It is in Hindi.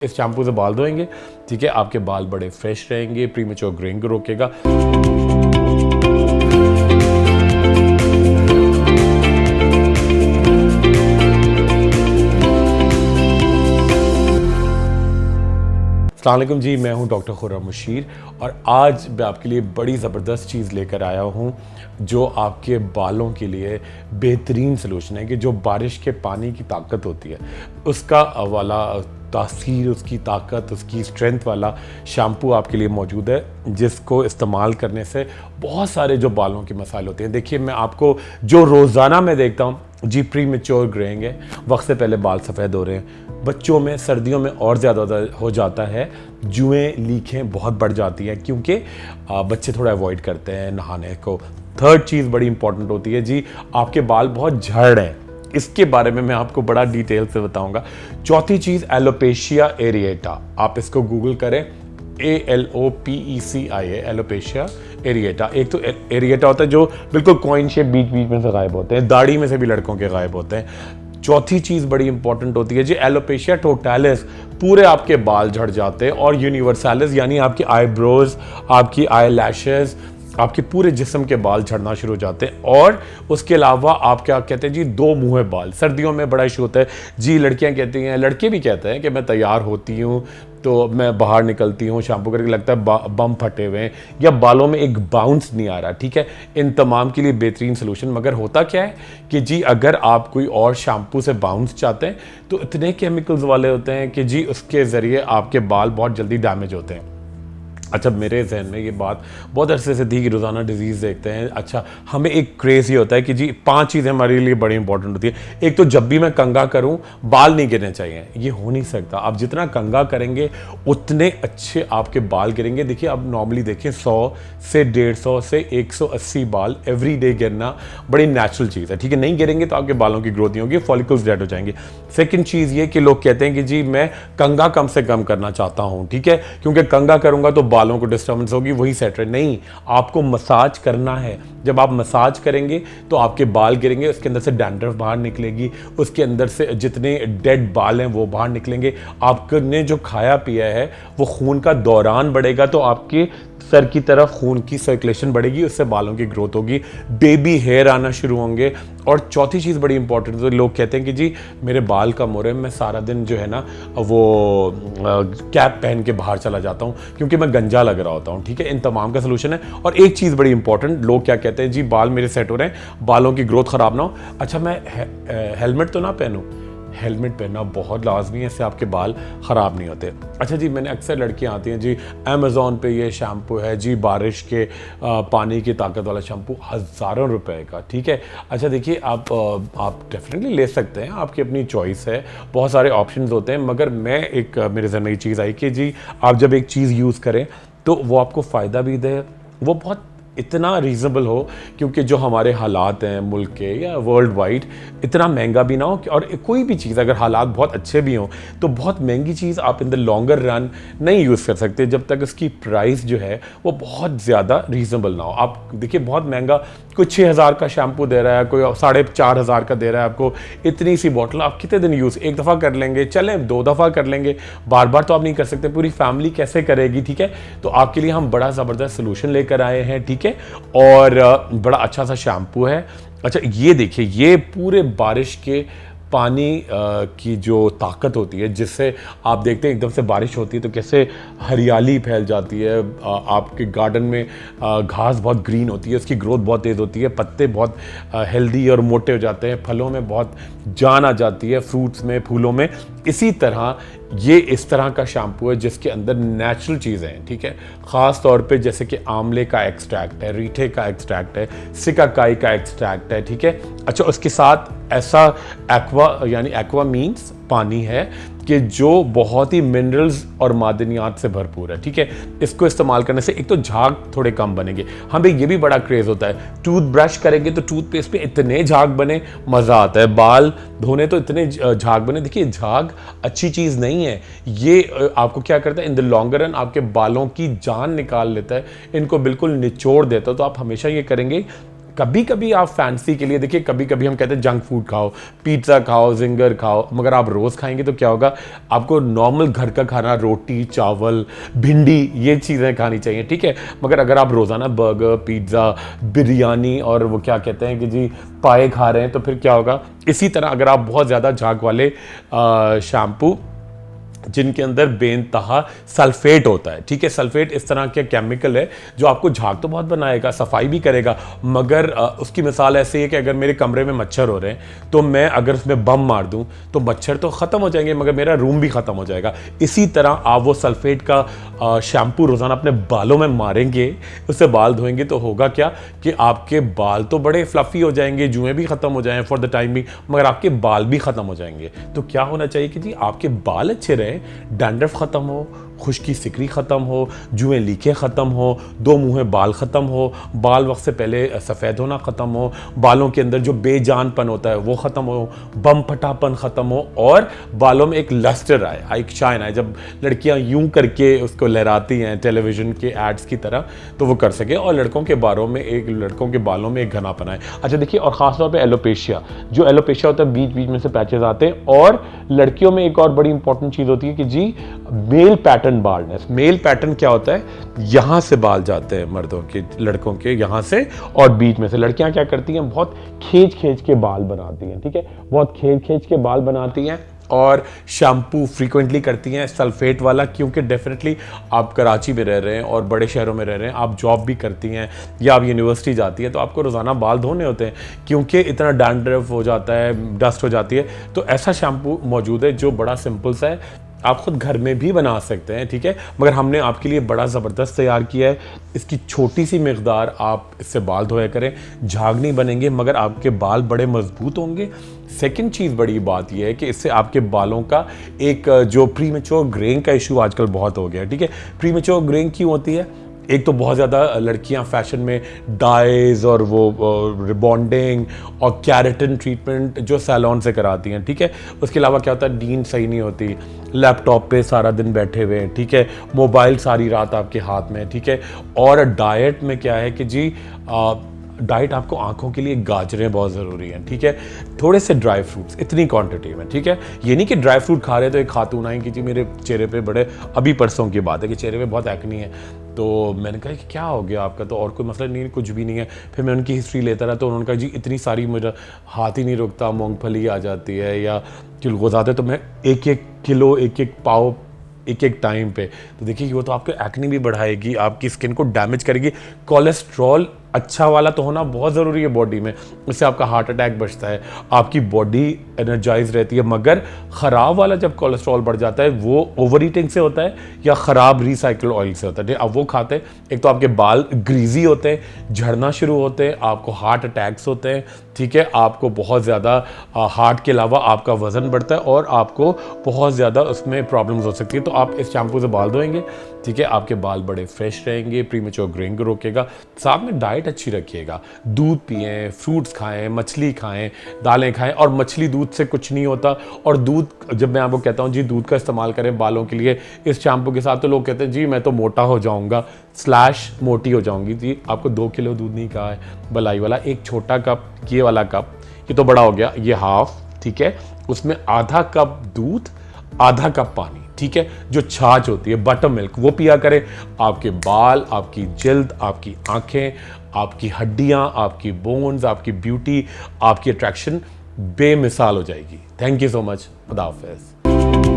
इस शैम्पू से बाल धोएंगे, ठीक है, आपके बाल बड़े फ्रेश रहेंगे, प्रीमेच्योर ग्रेइंग को रोकेगा। अस्सलाम वालेकुम जी, मैं हूं डॉक्टर खुर्रम मुशीर और आज मैं आपके लिए बड़ी ज़बरदस्त चीज़ लेकर आया हूं जो आपके बालों के लिए बेहतरीन सलूशन है कि जो बारिश के पानी की ताकत होती है उसका वाला तासीर, उसकी ताकत, उसकी स्ट्रेंथ वाला शैम्पू आपके लिए मौजूद है जिसको इस्तेमाल करने से बहुत सारे जो बालों के मसाइल होते हैं। देखिए, मैं आपको जो रोज़ाना मैं देखता हूँ जी, प्री मेच्योर ग्रेइंग है, वक्त से पहले बाल सफ़ेद हो रहे हैं, बच्चों में सर्दियों में और ज़्यादा हो जाता है, जुएँ लीखें बहुत बढ़ जाती हैं क्योंकि बच्चे थोड़ा अवॉइड करते हैं नहाने को। थर्ड चीज़ बड़ी इंपॉर्टेंट होती है जी, आपके बाल बहुत झड़ रहे हैं, इसके बारे में मैं आपको बड़ा डिटेल से बताऊंगा। चौथी चीज़ एलोपेशिया एरिएटा, आप इसको गूगल करें, ALOPECIA, एलोपेशिया एरिएटा। एक तो एरिएटा होता है जो बिल्कुल कॉइन शेप बीच बीच में से गायब होते हैं, दाढ़ी में से भी लड़कों के गायब होते हैं। चौथी चीज़ बड़ी इंपॉर्टेंट होती है जी एलोपेशिया टोटालिस, पूरे आपके बाल झड़ जाते हैं, और यूनिवर्सालिस यानी आपकी आईब्रोज, आपकी आई लैशेज, आपके पूरे जिस्म के बाल झड़ना शुरू हो जाते हैं। और उसके अलावा आप क्या कहते हैं जी, दो मुँहे बाल, सर्दियों में बड़ा इशू होता है जी। लड़कियां कहती हैं, लड़के भी कहते हैं कि मैं तैयार होती हूँ तो मैं बाहर निकलती हूँ, शैम्पू करके लगता है बम फटे हुए हैं या बालों में एक बाउंस नहीं आ रहा। ठीक है, इन तमाम के लिए बेहतरीन सोल्यूशन। मगर होता क्या है कि जी अगर आप कोई और शैम्पू से बाउंस चाहते हैं तो इतने केमिकल्स वाले होते हैं कि जी उसके ज़रिए आपके बाल बहुत जल्दी डैमेज होते हैं। अच्छा, मेरे जहन में ये बात बहुत अरसे से थी कि रोज़ाना डिजीज़ देखते हैं। अच्छा, हमें एक क्रेज़ ये होता है कि जी 5 चीज़ें हमारे लिए बड़ी इंपॉर्टेंट होती है। एक तो जब भी मैं कंघा करूं बाल नहीं गिरने चाहिए, ये हो नहीं सकता। आप जितना कंघा करेंगे उतने अच्छे आपके बाल गिरेंगे। देखिए, आप नॉर्मली देखें 100 से 150 से 180 बाल एवरी डे गिरना बड़ी नेचुरल चीज़ है। ठीक है, नहीं गिरेंगे तो आपके बालों की ग्रोथ नहीं होगी, फॉलिकल्स डेड हो जाएंगे। सेकेंड चीज़ ये कि लोग कहते हैं कि जी मैं कंघा कम से कम करना चाहता हूँ, ठीक है, क्योंकि कंघा करूँगा तो बालों को डिस्टर्बेंस होगी, वही सेट रहे। नहीं, आपको मसाज करना है। जब आप मसाज करेंगे तो आपके बाल गिरेंगे, उसके अंदर से डैंड्रफ बाहर निकलेगी, उसके अंदर से जितने डेड बाल हैं वो बाहर निकलेंगे। आपने जो खाया पिया है वो खून का दौरान बढ़ेगा तो आपके सर की तरफ खून की सर्कुलेशन बढ़ेगी, उससे बालों की ग्रोथ होगी, बेबी हेयर आना शुरू होंगे। और चौथी चीज़ बड़ी इंपॉर्टेंट, तो लोग कहते हैं कि जी मेरे बाल कम हो रहे हैं, मैं सारा दिन जो है ना वो कैप पहन के बाहर चला जाता हूँ क्योंकि मैं गंजा लग रहा होता हूँ। ठीक है, इन तमाम का सलूशन है। और एक चीज़ बड़ी इंपॉर्टेंट, लोग क्या कहते हैं जी बाल मेरे सेट हो रहे हैं, बालों की ग्रोथ ख़राब ना हो। अच्छा, मैं हेलमेट तो ना पहनूँ? हेलमेट पहनना बहुत लाजमी है, इससे आपके बाल ख़राब नहीं होते। अच्छा जी, मैंने अक्सर लड़कियां आती हैं जी अमेज़ॉन पे ये शैम्पू है जी, बारिश के पानी की ताकत वाला शैम्पू, हज़ारों रुपए का। ठीक है, अच्छा देखिए, आप डेफिनेटली ले सकते हैं, आपकी अपनी चॉइस है, बहुत सारे ऑप्शंस होते हैं। मगर मैं मेरे जहन में ये चीज़ आई कि जी आप जब एक चीज़ यूज़ करें तो वो आपको फ़ायदा भी दे, वो बहुत इतना रीज़नेबल हो, क्योंकि जो हमारे हालात हैं मुल्क के या वर्ल्ड वाइड, इतना महंगा भी ना हो। और कोई भी चीज़ अगर हालात बहुत अच्छे भी हों तो बहुत महंगी चीज़ आप इन द लॉन्गर रन नहीं यूज़ कर सकते जब तक उसकी प्राइस जो है वो बहुत ज़्यादा रीज़नेबल ना हो। आप देखिए, बहुत महंगा कोई 6000 का शैम्पू दे रहा है, कोई 4500 का दे रहा है आपको, इतनी सी बॉटल आप कितने दिन यूज़, एक दफ़ा कर लेंगे, चलें 2 दफ़ा कर लेंगे, बार बार तो आप नहीं कर सकते, पूरी फैमिली कैसे करेगी। ठीक है, तो आपके लिए हम बड़ा ज़बरदस्त सोल्यूशन लेकर आए हैं। ठीक है, और बड़ा अच्छा सा शैम्पू है। अच्छा, ये देखिए, ये पूरे बारिश के पानी की जो ताकत होती है, जिससे आप देखते हैं एकदम से बारिश होती है तो कैसे हरियाली फैल जाती है, आपके गार्डन में घास बहुत ग्रीन होती है, उसकी ग्रोथ बहुत तेज़ होती है, पत्ते बहुत हेल्दी और मोटे हो जाते हैं, फलों में बहुत जान आ जाती है, फ्रूट्स में, फूलों में। इसी तरह ये इस तरह का शैम्पू है जिसके अंदर नेचुरल चीज़ें हैं। ठीक है, ख़ास तौर पे जैसे कि आंवले का एक्सट्रैक्ट है, रीठे का एक्सट्रैक्ट है, सिकाकाई का एक्सट्रैक्ट है। ठीक है, अच्छा, उसके साथ ऐसा एक्वा, यानी एक्वा मीन्स पानी है कि जो बहुत ही मिनरल्स और मादनियात से भरपूर है। ठीक है, इसको इस्तेमाल करने से एक तो झाग थोड़े कम बनेंगे। हमें ये भी बड़ा क्रेज़ होता है, टूथ ब्रश करेंगे तो टूथपेस्ट पे इतने झाग बने, मज़ा आता है, बाल धोने तो इतने झाग बने। देखिए, झाग अच्छी चीज़ नहीं है, ये आपको क्या करता है, इन द लॉन्गर रन आपके बालों की जान निकाल लेता है, इनको बिल्कुल निचोड़ देता है। तो आप हमेशा ये करेंगे कभी कभी आप फैंसी के लिए देखिए, कभी कभी हम कहते हैं जंक फूड खाओ, पिज्ज़ा खाओ, जिंगर खाओ, मगर आप रोज़ खाएंगे तो क्या होगा, आपको नॉर्मल घर का खाना, रोटी चावल भिंडी, ये चीज़ें खानी चाहिए, ठीक है। मगर अगर आप रोज़ाना बर्गर, पिज्ज़ा, बिरयानी और वो क्या कहते हैं कि जी पाए खा रहे हैं, तो फिर क्या होगा। इसी तरह अगर आप बहुत ज़्यादा झाग वाले शैम्पू जिनके अंदर बेनतहा सल्फेट होता है, ठीक है, सल्फेट इस तरह के केमिकल है जो आपको झाग तो बहुत बनाएगा, सफाई भी करेगा, मगर उसकी मिसाल ऐसी है कि अगर मेरे कमरे में मच्छर हो रहे हैं तो मैं अगर उसमें बम मार दूं तो मच्छर तो ख़त्म हो जाएंगे मगर मेरा रूम भी ख़त्म हो जाएगा। इसी तरह आप वो सल्फेट का शैम्पू रोज़ाना अपने बालों में मारेंगे, उससे बाल धोएंगे तो होगा क्या कि आपके बाल तो बड़े फ्लफ़ी हो जाएंगे, जुएँ भी ख़त्म हो जाएँ फॉर द टाइम भी, मगर आपके बाल भी ख़त्म हो जाएंगे। तो क्या होना चाहिए कि जी आपके बाल अच्छे रहे, डैंड्रफ खत्म हो, खुश्की सिकरी खत्म हो, जुएं लीके खत्म हो, दो मुंहे बाल खत्म हो, बाल वक्त से पहले सफ़ेद होना खत्म हो, बालों के अंदर जो बेजानपन होता है वो खत्म हो, बम फटापन खत्म हो, और बालों में एक लस्टर आए, एक शाइन आए। जब लड़कियां यूं करके उसको लहराती हैं टेलीविजन के एड्स की तरह, तो वो कर सके, और लड़कों के बालों में एक घनापन आए। अच्छा देखिए, और ख़ासतौर पर एलोपेशिया, जो एलोपेशिया होता है बीच बीच में से पैचेस आते हैं, और लड़कियों में एक और बड़ी इंपॉर्टेंट चीज़ होती है कि जी male pattern baldness. Male pattern क्या होता है, यहां से बाल जाते हैं मर्दों के, लड़कों के यहां से और बीच में से। लड़कियां क्या करती हैं, बहुत खींच खींच के बाल बनाती हैं, ठीक है, बहुत खींच खींच के बाल बनाती हैं और शैम्पू फ्रीक्वेंटली करती हैं सल्फेट वाला, क्योंकि डेफिनेटली आप कराची में रह रहे हैं और बड़े शहरों में रह रहे हैं, आप जॉब भी करती हैं या आप यूनिवर्सिटी जाती हैं, तो आपको रोज़ाना बाल धोने होते हैं क्योंकि इतना डैंड्रफ हो जाता है, डस्ट हो जाती है। तो ऐसा शैम्पू मौजूद है जो बड़ा सिंपल सा है, आप खुद घर में भी बना सकते हैं, ठीक है, मगर हमने आपके लिए बड़ा ज़बरदस्त तैयार किया है। इसकी छोटी सी मिकदार, आप इससे बाल धोया करें, झाग नहीं बनेंगे मगर आपके बाल बड़े मजबूत होंगे। सेकंड चीज़ बड़ी बात यह है कि इससे आपके बालों का एक जो प्रीमेच्योर ग्रेइंग का इशू आजकल बहुत हो गया है, ठीक है। प्रीमेच्योर ग्रेइंग क्यों होती है, एक तो बहुत ज़्यादा लड़कियां फैशन में डाइज और वो रिबॉन्डिंग और कैरेटिन ट्रीटमेंट जो सैलून से कराती हैं, ठीक है। उसके अलावा क्या होता है, नींद सही नहीं होती, लैपटॉप पे सारा दिन बैठे हुए हैं, ठीक है, मोबाइल सारी रात आपके हाथ में, ठीक है। और डाइट में क्या है कि जी डाइट आपको आंखों के लिए गाजरें बहुत ज़रूरी हैं, ठीक है, थोड़े से ड्राई फ्रूट्स इतनी क्वांटिटी में, ठीक है। ये नहीं कि ड्राई फ्रूट खा रहे तो एक खातून आई कि जी मेरे चेहरे पे बड़े, अभी परसों की बात है कि चेहरे पे बहुत एक्नी है, तो मैंने कहा कि क्या हो गया आपका, तो और कोई मसला नहीं, कुछ भी नहीं है। फिर मैं उनकी हिस्ट्री लेता रहा तो उन्होंने कहा जी इतनी सारी, मेरा हाथ ही नहीं रुकता, मूंगफली आ जाती है या चिलगोज़ आते, तो मैं एक एक किलो, एक एक पाव, एक एक टाइम पे, तो देखिए वो तो आपके एक्ने भी बढ़ाएगी, आपकी स्किन को डैमेज करेगी। कोलेस्ट्रॉल अच्छा वाला तो होना बहुत ज़रूरी है बॉडी में, इससे आपका हार्ट अटैक बचता है, आपकी बॉडी एनर्जाइज रहती है। मगर ख़राब वाला जब कोलेस्ट्रॉल बढ़ जाता है वो ओवर ईटिंग से होता है या ख़राब रिसाइकल्ड ऑयल से होता है। अब वो खाते हैं, एक तो आपके बाल ग्रीजी होते हैं, झड़ना शुरू होते हैं, आपको हार्ट अटैक्स होते हैं, ठीक है, आपको बहुत ज़्यादा हार्ट के अलावा आपका वज़न बढ़ता है और आपको बहुत ज़्यादा उसमें प्रॉब्लम्स हो सकती है। तो आप इस शैम्पू से बाल धोएंगे, ठीक है, आपके बाल बड़े फ्रेश रहेंगे, प्रीमेच्योर ग्रेइंग को रोकेगा। साथ में डाइट अच्छी रखिएगा, दूध पिएं, फ्रूट्स खाएं, मछली खाएं, दालें खाएं, और मछली दूध से कुछ नहीं होता। और दूध, जब मैं आपको कहता हूं जी दूध का इस्तेमाल करें बालों के लिए इस शैम्पू के साथ, तो लोग कहते हैं जी मैं तो मोटा हो जाऊंगा / मोटी हो जाऊंगी। जी आपको 2 किलो दूध नहीं कहा है, बलाई वाला एक छोटा कप, ये वाला कप, ये तो बड़ा हो गया, ये हाफ, ठीक है, उसमें आधा कप दूध, आधा कप पानी, ठीक है, जो छाछ होती है बटर मिल्क, वो पिया करें। आपके बाल, आपकी जिल्द, आपकी आंखें, आपकी हड्डियां, आपकी बोन्स, आपकी ब्यूटी, आपकी अट्रैक्शन बेमिसाल हो जाएगी। Thank you so much. खुदा हाफिज़।